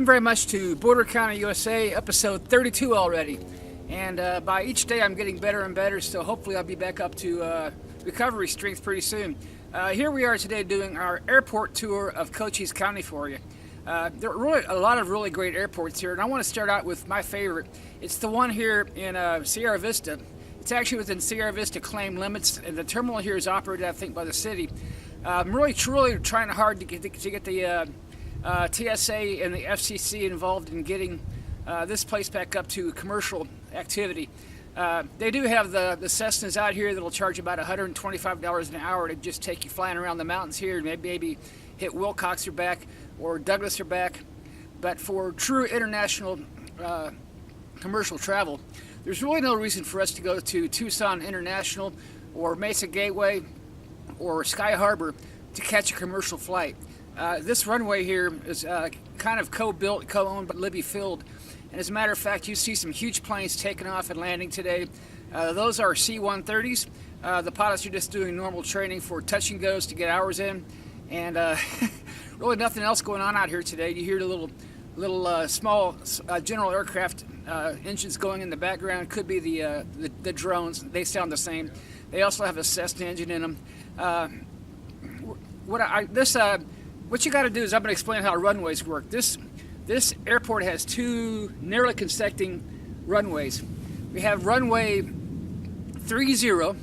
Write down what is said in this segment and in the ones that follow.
very much to Border County, USA, episode 32 already. And by each day I'm getting better and better, so hopefully I'll be back up to recovery strength pretty soon. Here we are today doing our airport tour of Cochise County for you. There are really a lot of really great airports here, and I want to start out with my favorite. It's the one here in Sierra Vista. It's actually within Sierra Vista claim limits, and the terminal here is operated, I think, by the city. I'm really truly trying hard to get the TSA and the FCC involved in getting this place back up to commercial activity. They do have the Cessnas out here that'll charge about $125 an hour to just take you flying around the mountains here, and maybe hit Wilcox or back, or Douglas or back. But for true international commercial travel, there's really no reason for us to go to Tucson International or Mesa Gateway or Sky Harbor to catch a commercial flight. This runway here is kind of co-built, co-owned, but Libby-filled. And as a matter of fact, you see some huge planes taking off and landing today. Those are C-130s. The pilots are just doing normal training for touch and goes to get hours in. And really nothing else going on out here today. You hear the little small general aircraft engines going in the background. Could be the drones. They sound the same. They also have a Cessna engine in them. What you got to do is I'm going to explain how runways work. This airport has two nearly consecutive runways. We have runway 30,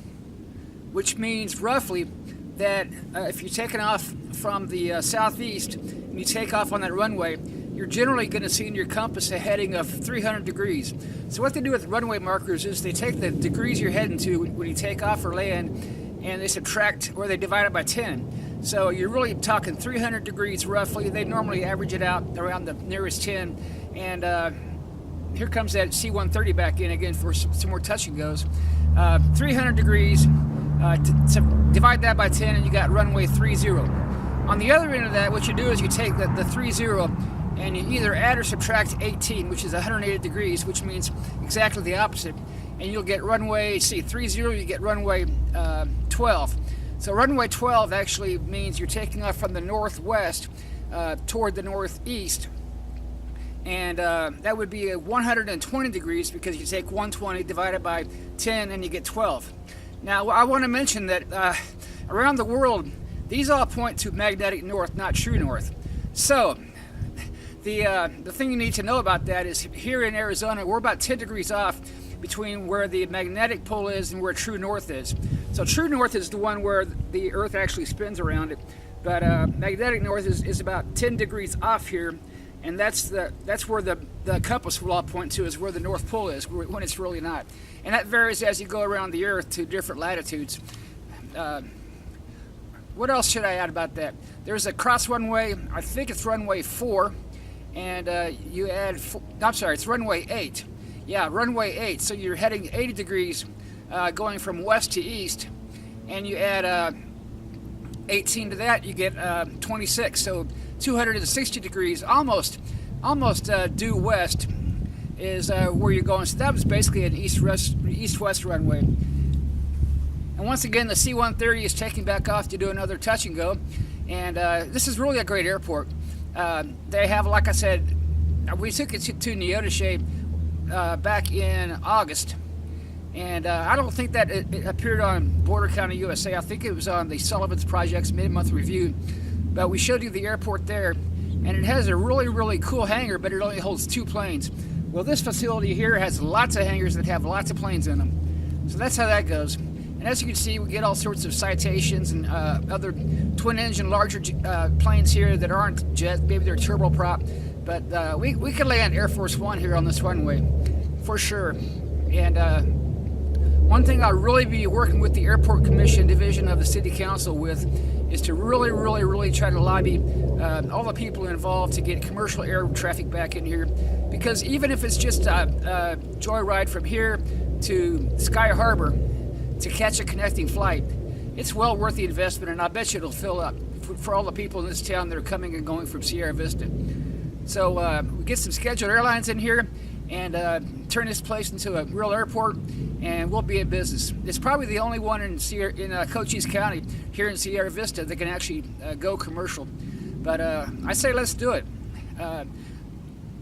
which means roughly that if you're taking off from the southeast and you take off on that runway, you're generally going to see in your compass a heading of 300 degrees. So what they do with runway markers is they take the degrees you're heading to when you take off or land, and they subtract, or they divide it by 10. So you're really talking 300 degrees roughly. They normally average it out around the nearest 10. And here comes that C-130 back in again for some more touch and goes. 300 degrees, divide that by 10 and you got runway 30. On the other end of that, what you do is you take the 30 and you either add or subtract 18, which is 180 degrees, which means exactly the opposite. And you'll get runway, 30, you get runway 12. So runway 12 actually means you're taking off from the northwest toward the northeast, and that would be 120 degrees because you take 120 divided by 10 and you get 12. Now I want to mention that around the world these all point to magnetic north, not true north. So the thing you need to know about that is here in Arizona we're about 10 degrees off between where the magnetic pole is and where true north is. So true north is the one where the earth actually spins around it, but magnetic north is about 10 degrees off here, and that's where the compass will all point to, is where the north pole is, when it's really not. And that varies as you go around the earth to different latitudes. What else should I add about that? There's a cross runway, I think it's runway 4, and you add, I'm sorry, it's runway 8. Yeah, runway 8, so you're heading 80 degrees going from west to east, and you add 18 to that, you get 26, so 260 degrees, almost due west is where you're going. So that was basically an east-west runway. And once again, the C-130 is taking back off to do another touch and go, and this is really a great airport. They have, like I said, we took it to Neodesha back in August, and I don't think that it appeared on Border County, USA. I think it was on the Sullivan's Project's mid-month review, but we showed you the airport there, and it has a really cool hangar, but it only holds 2 planes. Well, this facility here has lots of hangars that have lots of planes in them, so that's how that goes. And as you can see, we get all sorts of citations and other twin-engine larger planes here that aren't jet, maybe they're turboprop. But we could land Air Force One here on this runway, for sure. And one thing I'll really be working with the Airport Commission Division of the City Council with is to really try to lobby all the people involved to get commercial air traffic back in here. Because even if it's just a joyride from here to Sky Harbor to catch a connecting flight, it's well worth the investment, and I bet you it'll fill up for all the people in this town that are coming and going from Sierra Vista. So we get some scheduled airlines in here and turn this place into a real airport, and we'll be in business. It's probably the only one in Cochise County here in Sierra Vista that can actually go commercial. But I say let's do it.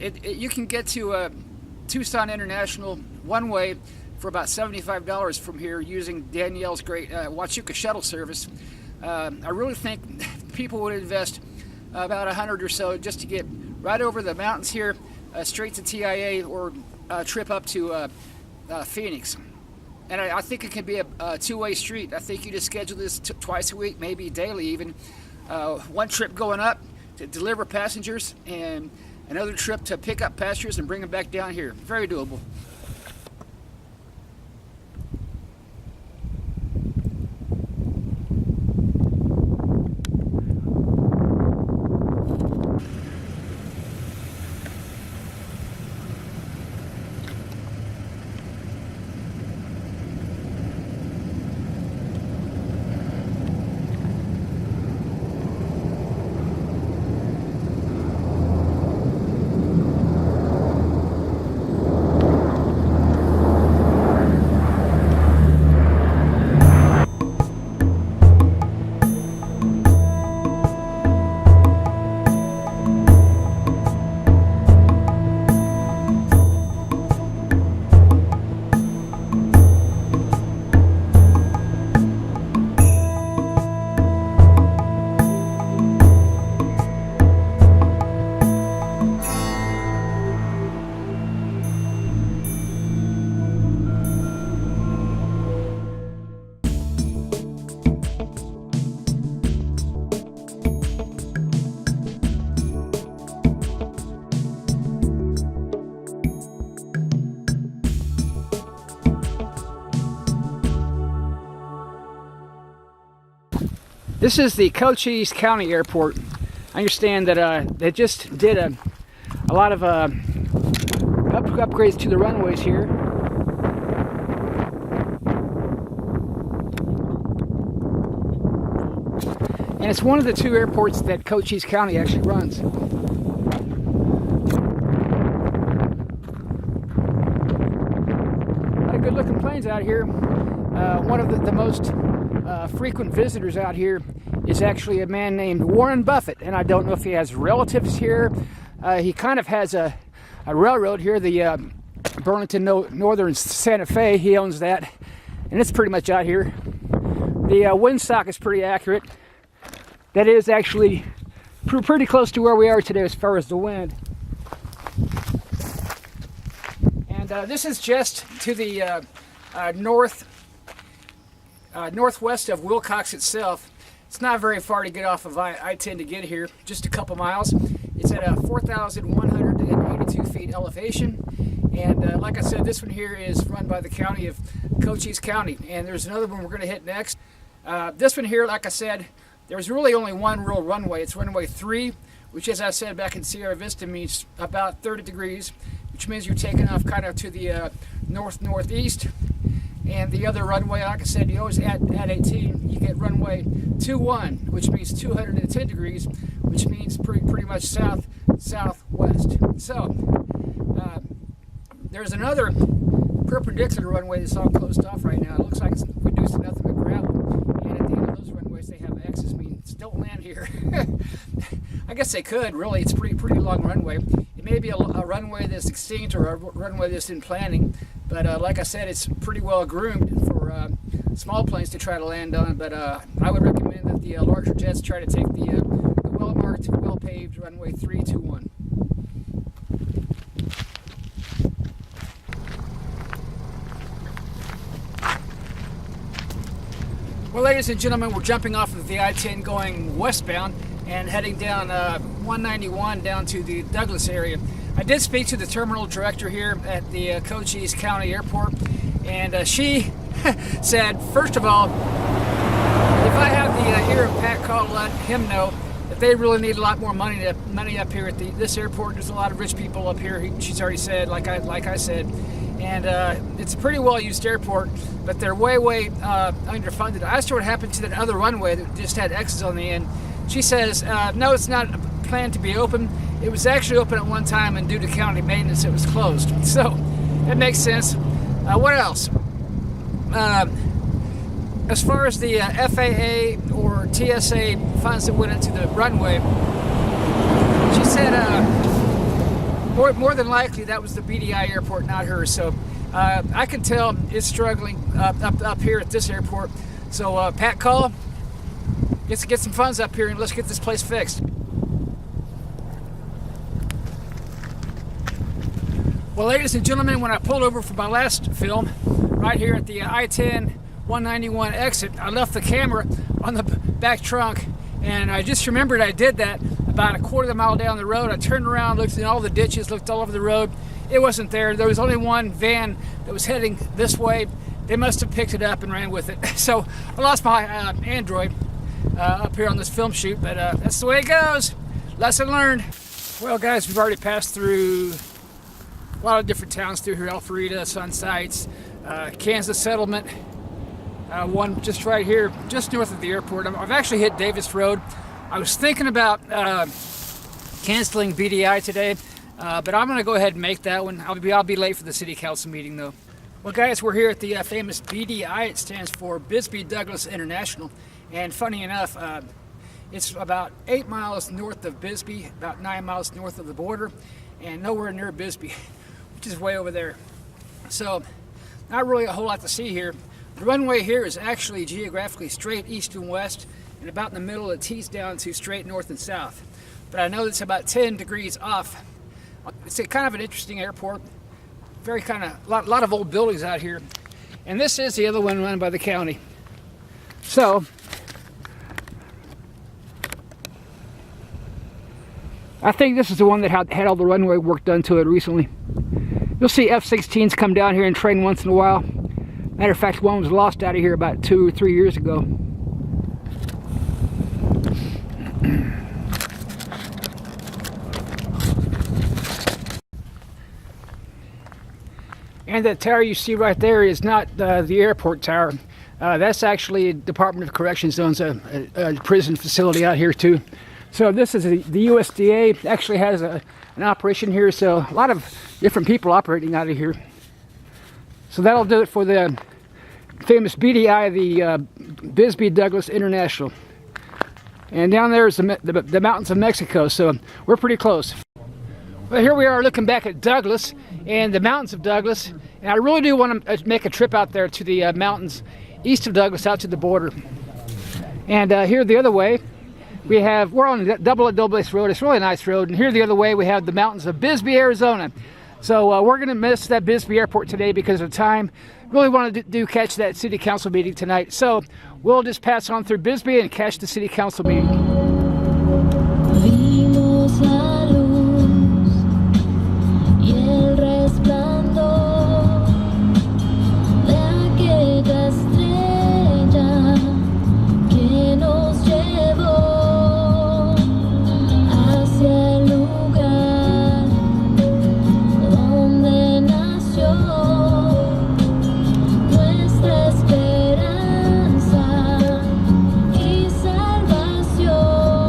You can get to Tucson International one way for about $75 from here using Danielle's great Huachuca shuttle service. I really think people would invest about $100 or so just to get right over the mountains here, straight to TIA, or a trip up to Phoenix. And I think it can be a two-way street. I think you just schedule this twice a week, maybe daily even. One trip going up to deliver passengers, and another trip to pick up passengers and bring them back down here. Very doable. This is the Cochise County Airport. I understand that they just did a lot of upgrades to the runways here. And it's one of the two airports that Cochise County actually runs. A lot of good looking planes out here. One of the most frequent visitors out here is actually a man named Warren Buffett, and I don't know if he has relatives here. He kind of has a railroad here, the Burlington Northern Santa Fe. He owns that, and it's pretty much out here. The windsock is pretty accurate. That is actually pretty close to where we are today as far as the wind. And this is just to the northwest of Wilcox itself. It's not very far to get off of I-10 to get here, just a couple miles. It's at 4,182 feet elevation, and like I said, this one here is run by the county of Cochise County, and there's another one we're going to hit next. This one here, like I said, there's really only one real runway. It's runway 3, which, as I said back in Sierra Vista, means about 30 degrees, which means you're taking off kind of to the north-northeast. And the other runway, like I said, you always at 18, you get runway 21, which means 210 degrees, which means pretty much southwest. So there's another perpendicular runway that's all closed off right now. It looks like it's reduced to nothing but gravel. And at the end of those runways, they have X's, means don't land here. I guess they could, really. It's pretty long runway. It may be a runway that's extinct or a runway that's in planning. But like I said, it's pretty well groomed for small planes to try to land on. But I would recommend that the larger jets try to take the well-marked, well-paved runway 321. Well, ladies and gentlemen, we're jumping off of the I-10 going westbound and heading down 191 down to the Douglas area. I did speak to the terminal director here at the Cochise County Airport, and she said, first of all, if I have the ear of Pat Call to let him know that they really need a lot more money up here at this airport. There's a lot of rich people up here. She's already said, like I said, and it's a pretty well-used airport, but they're way underfunded. I asked her what happened to that other runway that just had X's on the end. She says, no, it's not planned to be open. It was actually open at one time, and due to county maintenance, it was closed. So that makes sense. What else? As far as the FAA or TSA funds that went into the runway, she said more than likely that was the BDI airport, not hers. So I can tell it's struggling up here at this airport. So Pat Call, let's get some funds up here and let's get this place fixed. Well, ladies and gentlemen, when I pulled over for my last film, right here at the I-10 191 exit, I left the camera on the back trunk, and I just remembered I did that about a quarter of a mile down the road. I turned around, looked in all the ditches, looked all over the road. It wasn't there. There was only one van that was heading this way. They must have picked it up and ran with it. So I lost my Android up here on this film shoot, but that's the way it goes. Lesson learned. Well, guys, we've already passed through a lot of different towns through here: Alpharetta, Sun Sites, Kansas Settlement, one just right here, just north of the airport. I've actually hit Davis Road. I was thinking about canceling BDI today, but I'm going to go ahead and make that one. I'll be late for the city council meeting, though. Well, guys, we're here at the famous BDI. It stands for Bisbee Douglas International, and funny enough, it's about 8 miles north of Bisbee, about 9 miles north of the border, and nowhere near Bisbee, which is way over there. So not really a whole lot to see here. The runway here is actually geographically straight east and west, and about in the middle it tees down to straight north and south. But I know it's about 10 degrees off. It's a kind of an interesting airport. Very kind of lot of old buildings out here. And this is the other one run by the county. So I think this is the one that had all the runway work done to it recently. You'll see F-16s come down here and train once in a while. Matter of fact, one was lost out of here about 2 or 3 years ago. And that tower you see right there is not the airport tower. That's actually Department of Corrections owns a prison facility out here too. So this is the U.S.A. actually has an operation here, so a lot of different people operating out of here. So that'll do it for the famous BDI, the Bisbee Douglas International. And down there is the mountains of Mexico, so we're pretty close. Well, here we are looking back at Douglas and the mountains of Douglas, and I really do want to make a trip out there to the mountains east of Douglas, out to the border. And here the other way, we're on Double Adobe Road. It's a really nice road, and here the other way we have the mountains of Bisbee, Arizona. So we're going to miss that Bisbee airport today because of time. Really wanted to catch that city council meeting tonight, so we'll just pass on through Bisbee and catch the city council meeting. Esperanza y salvación.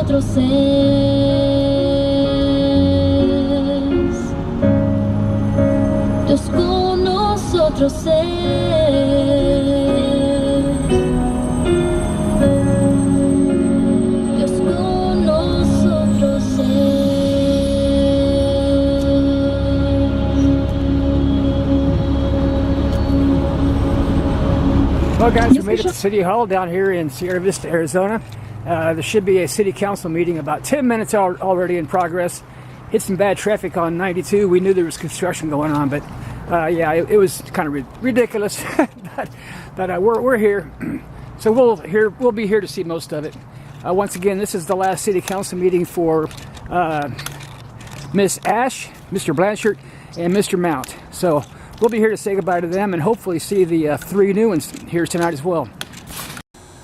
nosotros es. Dios con nosotros es. Dios con nosotros es. Well, guys, we made it to City Hall down here in Sierra Vista, Arizona. There should be a city council meeting about 10 minutes already in progress. Hit some bad traffic on 92. We knew there was construction going on, but yeah, it was kind of ridiculous. but we're here, so we'll be here to see most of it. Once again, this is the last city council meeting for Miss Ash, Mr. Blanchard, and Mr. Mount. So we'll be here to say goodbye to them and hopefully see the 3 new ones here tonight as well.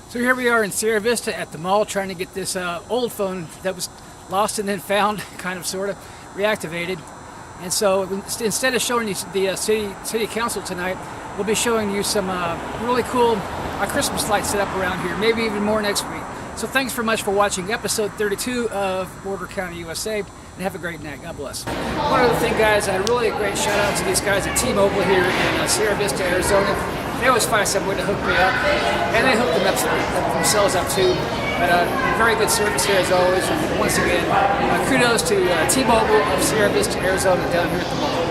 So here we are in Sierra Vista at the mall trying to get this old phone that was lost and then found, kind of, sort of, reactivated. And so instead of showing you the city council tonight, we'll be showing you some really cool Christmas lights set up around here, maybe even more next week. So thanks very much for watching episode 32 of Border County, USA, and have a great night. God bless. One other thing, guys, really a great shout out to these guys at T-Mobile here in Sierra Vista, Arizona. They always find some way to hook me up, and they hook themselves up too. But very good service here as always. And once again, kudos to T-Mobile of Sierra Vista, Arizona, down here at the mall.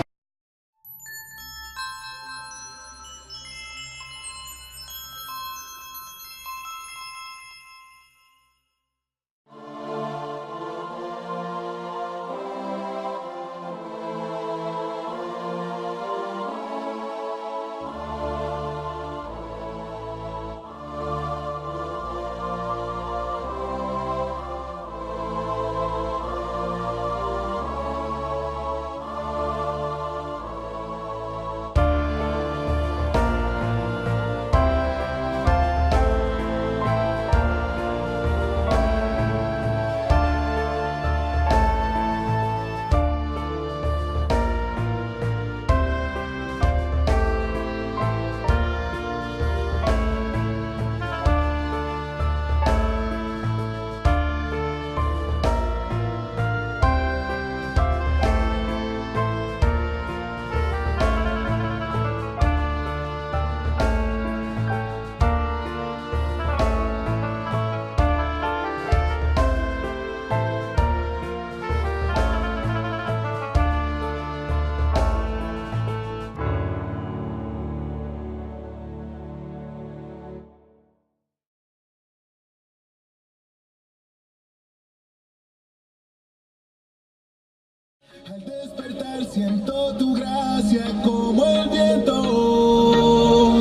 Al despertar siento tu gracia como el viento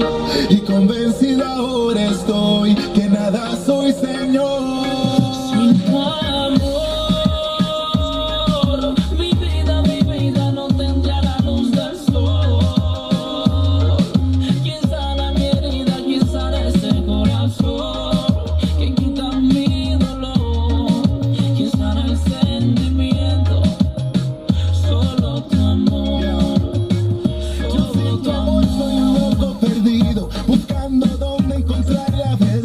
y convencida ahora estoy que nada soy, Señor. Sin tu amor, mi vida no tendrá la luz del sol. ¿Quién sana mi herida? ¿Quién sana ese corazón? ¿Quién quita mi dolor? ¿Quién sana el sentimiento? Solo tu amor. Yo sin tu amor soy un loco perdido, buscando dónde encontrar la verdad.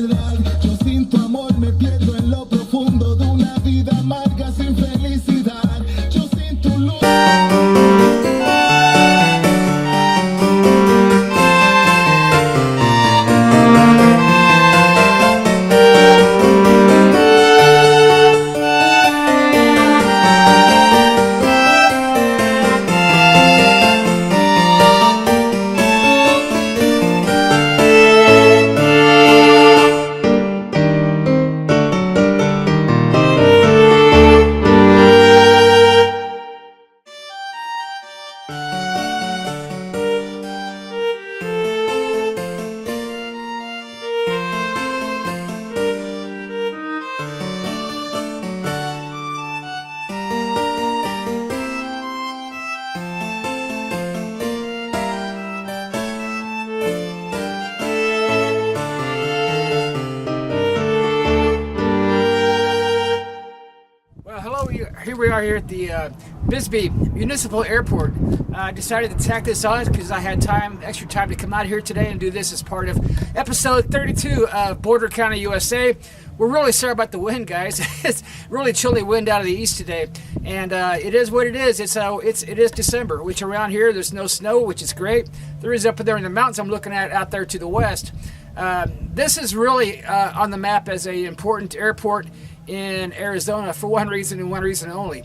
Well, here we are here at the Bisbee Municipal Airport. I decided to tack this on because I had extra time to come out here today and do this as part of episode 32 of Border County, USA. We're really sorry about the wind, guys. It's really chilly wind out of the east today, and it is what it is. It is December, which around here there's no snow, which is great. There is up there in the mountains I'm looking at out there to the west. This is really on the map as an important airport in Arizona for one reason and one reason only.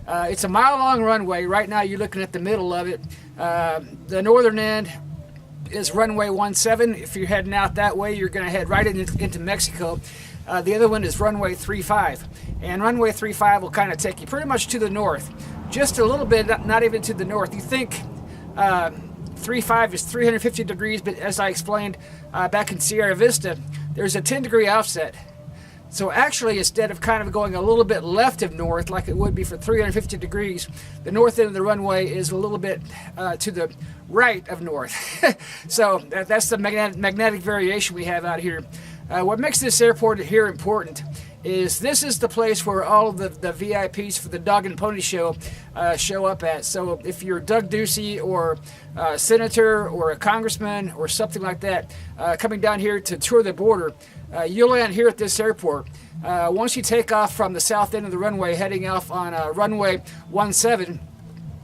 It's a mile-long runway. Right now you're looking at the middle of it. The northern end is runway 17. If you're heading out that way, you're going to head right into Mexico. The other one is runway 35. And runway 35 will kind of take you pretty much to the north. Just a little bit, not even to the north. You think 35 is 350 degrees, but as I explained back in Sierra Vista, there's a 10-degree offset. So actually, instead of kind of going a little bit left of north, like it would be for 350 degrees, the north end of the runway is a little bit to the right of north. So that's the magnetic variation we have out here. What makes this airport here important is this is the place where all of the VIPs for the Dog and Pony Show show up at. So if you're Doug Ducey or a senator or a congressman or something like that coming down here to tour the border, you'll land here at this airport. Once you take off from the south end of the runway, heading off on runway 17,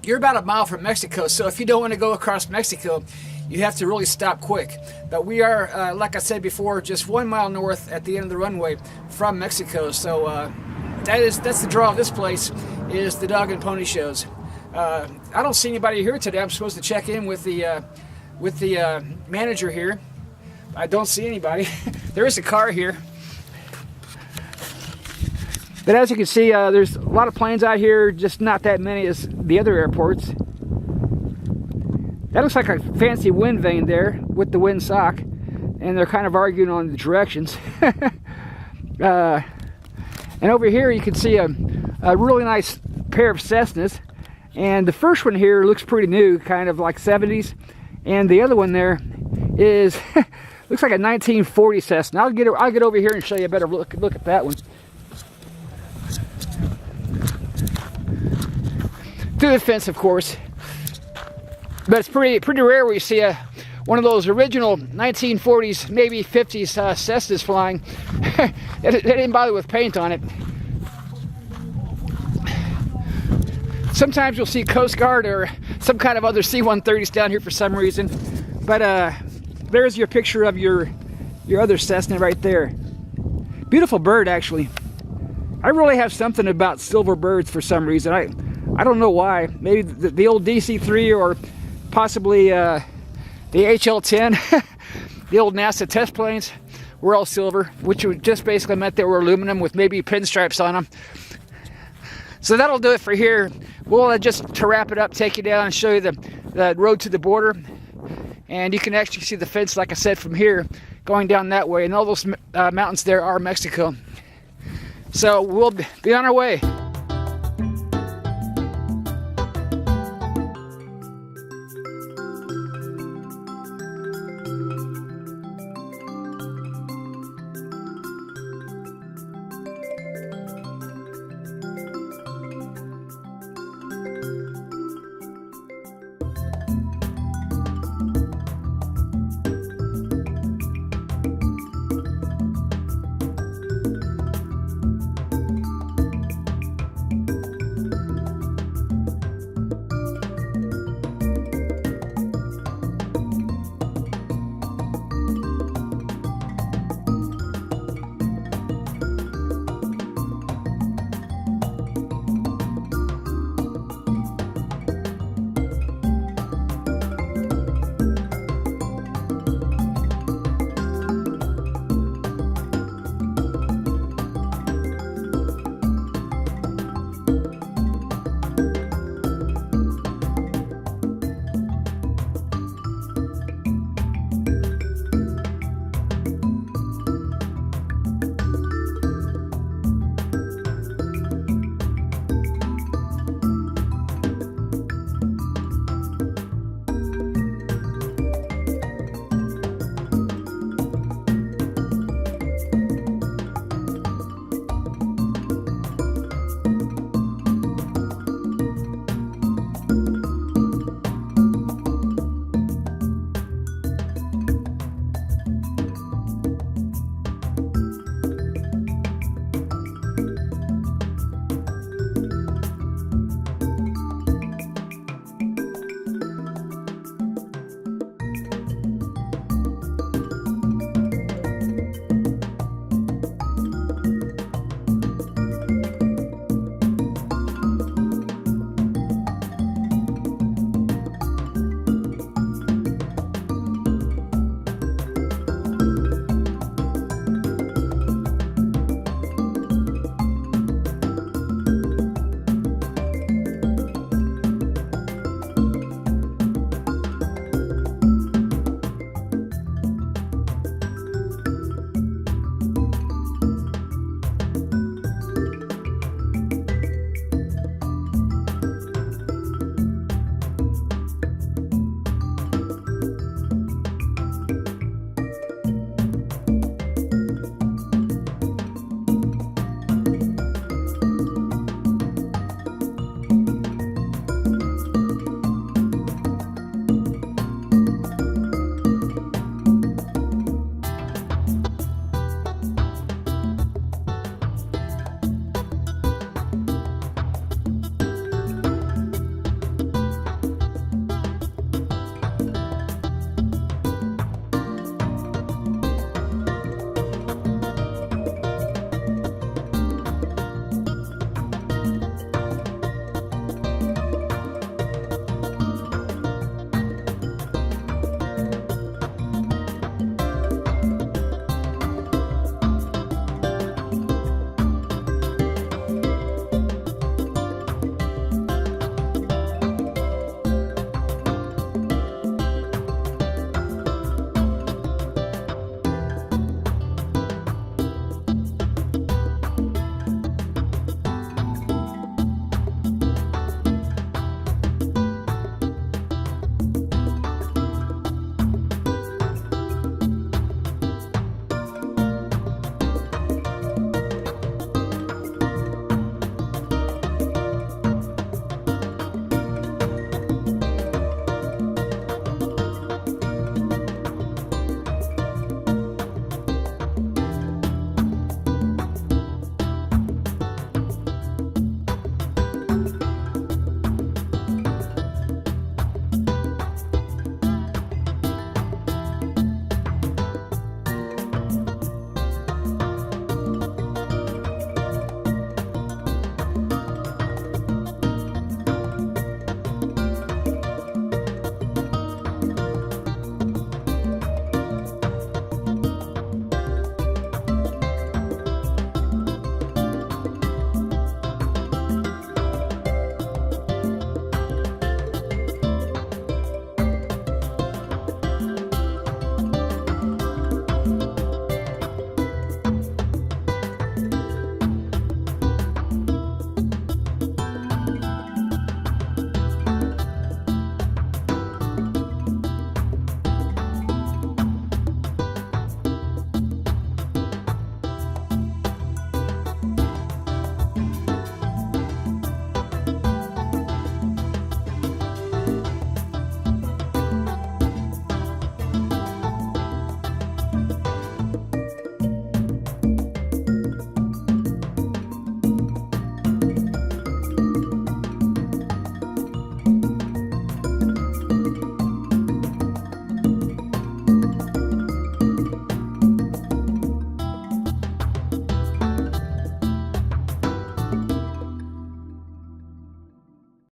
you're about a mile from Mexico. So if you don't want to go across Mexico, you have to really stop quick. But we are, like I said before, just 1 mile north at the end of the runway from Mexico. So that's the draw of this place, is the Dog and Pony Shows. I don't see anybody here today. I'm supposed to check in with the manager here. I don't see anybody. There is a car here. But as you can see, there's a lot of planes out here, just not that many as the other airports. That looks like a fancy wind vane there with the wind sock, and they're kind of arguing on the directions. And over here you can see a really nice pair of Cessnas, and the first one here looks pretty new, kind of like 70s, and the other one there is looks like a 1940 Cessna. I'll get over here and show you a better look at that one. Through the fence, of course. But it's pretty rare where you see one of those original 1940s, maybe 50s Cessnas flying. They didn't bother with paint on it. Sometimes you'll see Coast Guard or some kind of other C-130s down here for some reason. But there's your picture of your other Cessna right there. Beautiful bird, actually. I really have something about silver birds for some reason. I don't know why. Maybe the old DC-3 or possibly the HL-10, the old NASA test planes, were all silver, which just basically meant they were aluminum with maybe pinstripes on them. So that'll do it for here. We'll just, to wrap it up, take you down and show you the road to the border. And you can actually see the fence, like I said, from here, going down that way. And all those mountains there are Mexico. So we'll be on our way.